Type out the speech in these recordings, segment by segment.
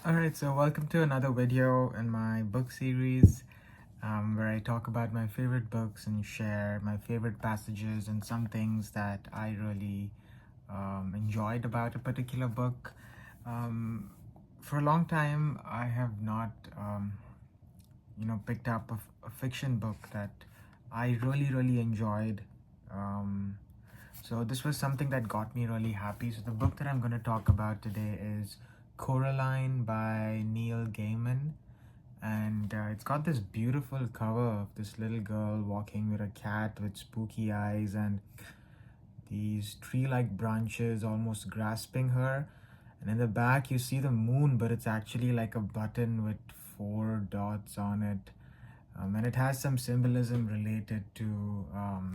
Alright, so welcome to another video in my book series where I talk about my favorite books and share my favorite passages and some things that I really enjoyed about a particular book. Um, for a long time, I have not, picked up a fiction book that I really enjoyed. Um, so this was something that got me really happy. So the book that I'm going to talk about today is Coraline by Neil Gaiman, and it's got this beautiful cover of this little girl walking with a cat with spooky eyes and these tree-like branches almost grasping her. And in the back you see the moon, but it's actually like a button with four dots on it. And it has some symbolism related to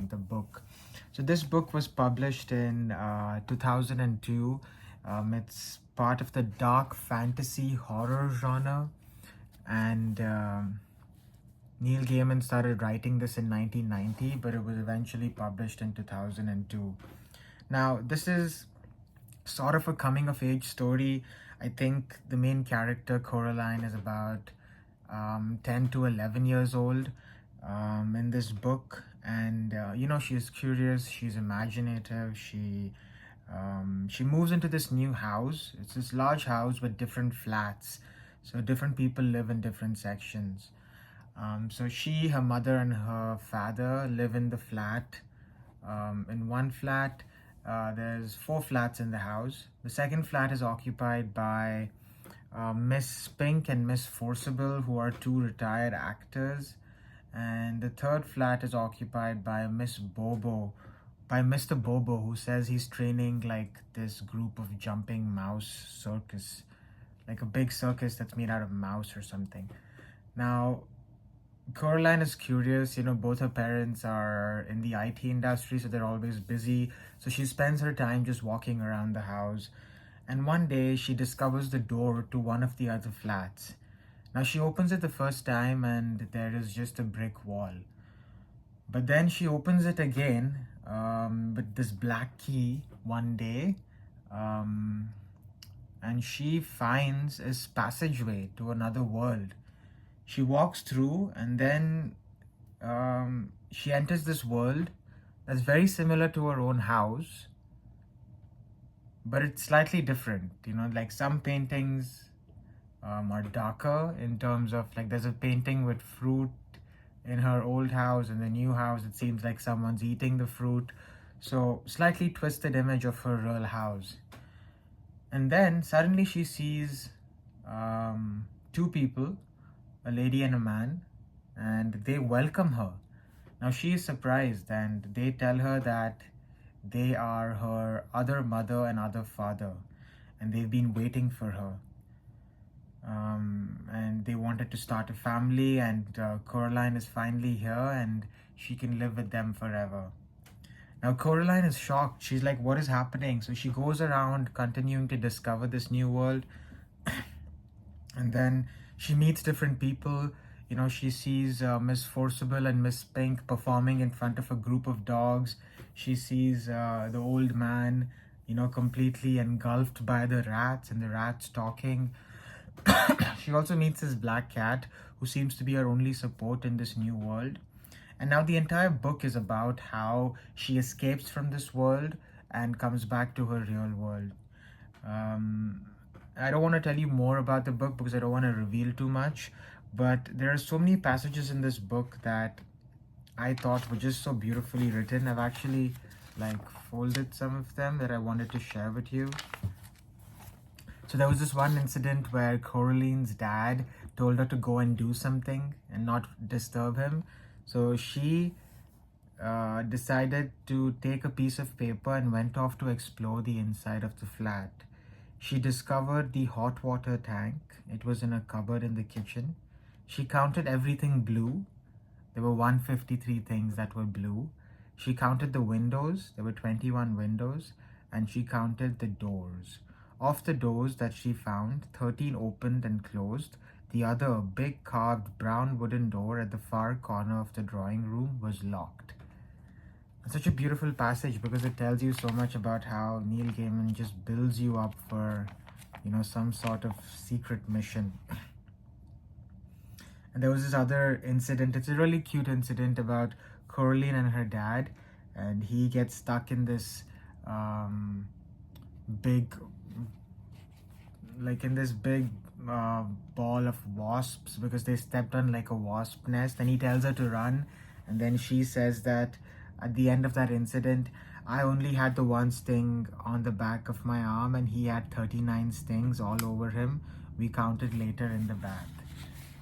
the book. So this book was published in 2002. It's part of the dark fantasy horror genre, and Neil Gaiman started writing this in 1990, but it was eventually published in 2002. Now, this is sort of a coming of age story. I think the main character, Coraline, is about 10 to 11 years old in this book. And, she's curious, she's imaginative, she moves into this new house. It's this large house with different flats. So different people live in different sections. So she, her mother, and her father live in the flat. In one flat, there's four flats in the house. The second flat is occupied by Miss Pink and Miss Forcible, who are two retired actors. And the third flat is occupied by Mr. Bobo, who says he's training like this group of jumping mouse circus, like a big circus that's made out of mouse or something. Now, Coraline is curious. Both her parents are in the IT industry, so they're always busy. So she spends her time just walking around the house. And one day she discovers the door to one of the other flats. Now she opens it the first time and there is just a brick wall. But then she opens it again with this black key one day. And she finds this passageway to another world. She walks through, and then she enters this world that's very similar to her own house, but it's slightly different. Like some paintings are darker in terms of, like, there's a painting with fruit in her old house. In the new house, it seems like someone's eating the fruit. So slightly twisted image of her real house. And then suddenly she sees two people, a lady and a man, and they welcome her. Now she is surprised, and they tell her that they are her other mother and other father, and they've been waiting for her. And they wanted to start a family, and Coraline is finally here, and she can live with them forever. Now Coraline is shocked. She's like, what is happening? So she goes around continuing to discover this new world. And then she meets different people. She sees Miss Forcible and Miss Pink performing in front of a group of dogs. She sees the old man, completely engulfed by the rats, and the rats talking. She also meets this black cat who seems to be her only support in this new world. And now the entire book is about how she escapes from this world and comes back to her real world. I don't want to tell you more about the book because I don't want to reveal too much, but there are so many passages in this book that I thought were just so beautifully written. I've actually folded some of them that I wanted to share with you. So there was this one incident where Coraline's dad told her to go and do something and not disturb him. So she decided to take a piece of paper and went off to explore the inside of the flat. She discovered the hot water tank. It was in a cupboard in the kitchen. She counted everything blue. There were 153 things that were blue. She counted the windows. There were 21 windows. And she counted the doors. Of the doors that she found, 13 opened and closed. The other, big carved brown wooden door at the far corner of the drawing room, was locked. It's such a beautiful passage because it tells you so much about how Neil Gaiman just builds you up for some sort of secret mission. And there was this other incident. It's a really cute incident about Coraline and her dad, and he gets stuck in this um, big, like in this big uh, ball of wasps because they stepped on like a wasp nest, and he tells her to run, and then she says that at the end of that incident, I only had the one sting on the back of my arm, and he had 39 stings all over him. We counted later in the bath.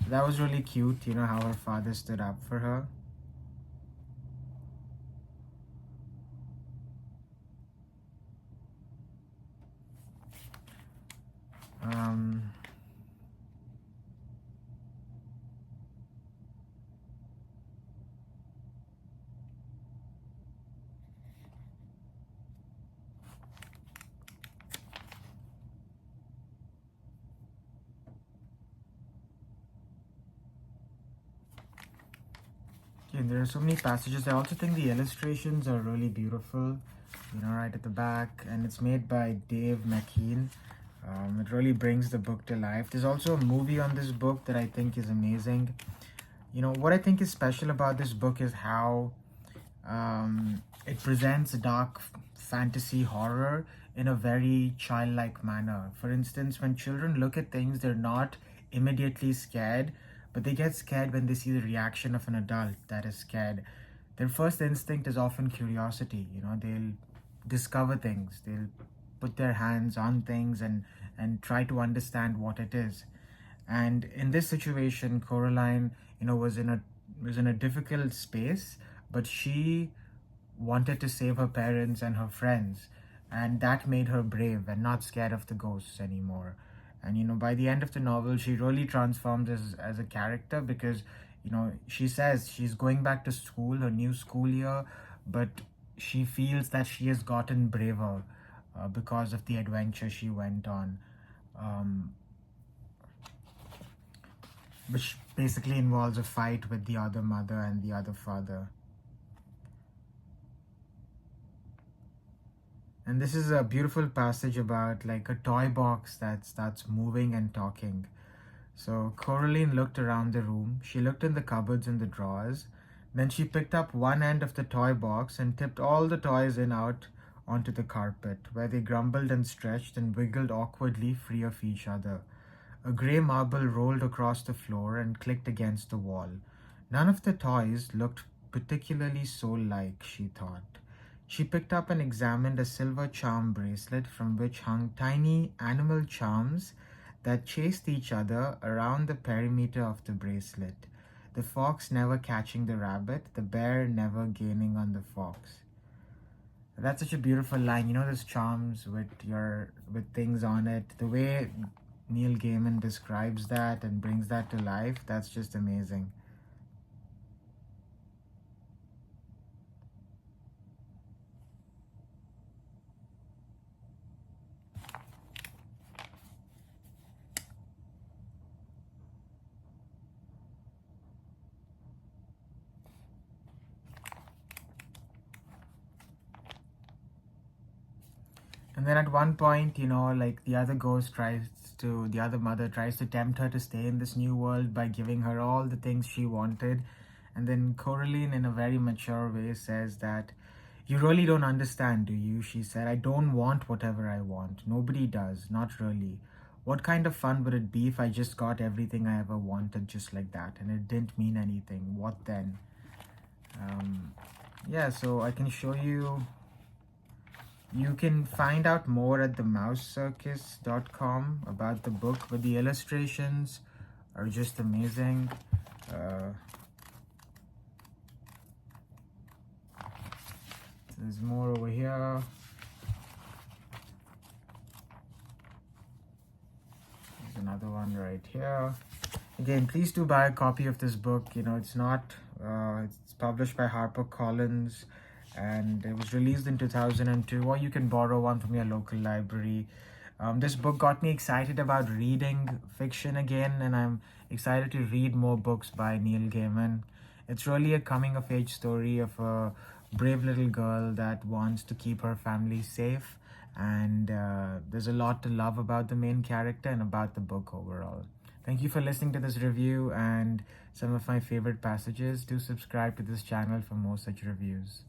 That was really cute, how her father stood up for her. Um, yeah, there are so many passages. I also think the illustrations are really beautiful, right at the back, and it's made by Dave McKean. It really brings the book to life. There's also a movie on this book that I think is amazing. What I think is special about this book is how it presents dark fantasy horror in a very childlike manner. For instance, when children look at things, they're not immediately scared, but they get scared when they see the reaction of an adult that is scared. Their first instinct is often curiosity. They'll discover things, they'll put their hands on things and try to understand what it is. And in this situation, Coraline, was in a difficult space, but she wanted to save her parents and her friends, and that made her brave and not scared of the ghosts anymore. And by the end of the novel, she really transforms as a character because she says she's going back to school, her new school year, but she feels that she has gotten braver because of the adventure she went on. Um, which basically involves a fight with the other mother and the other father. And this is a beautiful passage about like a toy box that starts moving and talking. So Coraline looked around the room. She looked in the cupboards and the drawers. Then she picked up one end of the toy box and tipped all the toys in out onto the carpet, where they grumbled and stretched and wiggled awkwardly free of each other. A grey marble rolled across the floor and clicked against the wall. None of the toys looked particularly soul-like, she thought. She picked up and examined a silver charm bracelet from which hung tiny animal charms that chased each other around the perimeter of the bracelet. The fox never catching the rabbit, the bear never gaining on the fox. That's such a beautiful line. Those charms with things on it. The way Neil Gaiman describes that and brings that to life, that's just amazing. And then at one point, like the other mother tries to tempt her to stay in this new world by giving her all the things she wanted. And then Coraline, in a very mature way, says that, you really don't understand, do you? She said, I don't want whatever I want. Nobody does, not really. What kind of fun would it be if I just got everything I ever wanted just like that and it didn't mean anything? What then? Yeah, so I can show you. You can find out more at themousecircus.com about the book, but the illustrations are just amazing. There's more over here. There's another one right here. Again, please do buy a copy of this book. It's published by HarperCollins, and it was released in 2002, or you can borrow one from your local library. This book got me excited about reading fiction again, and I'm excited to read more books by Neil Gaiman. It's really a coming-of-age story of a brave little girl that wants to keep her family safe and there's a lot to love about the main character and about the book overall. Thank you for listening to this review and some of my favorite passages. Do subscribe to this channel for more such reviews.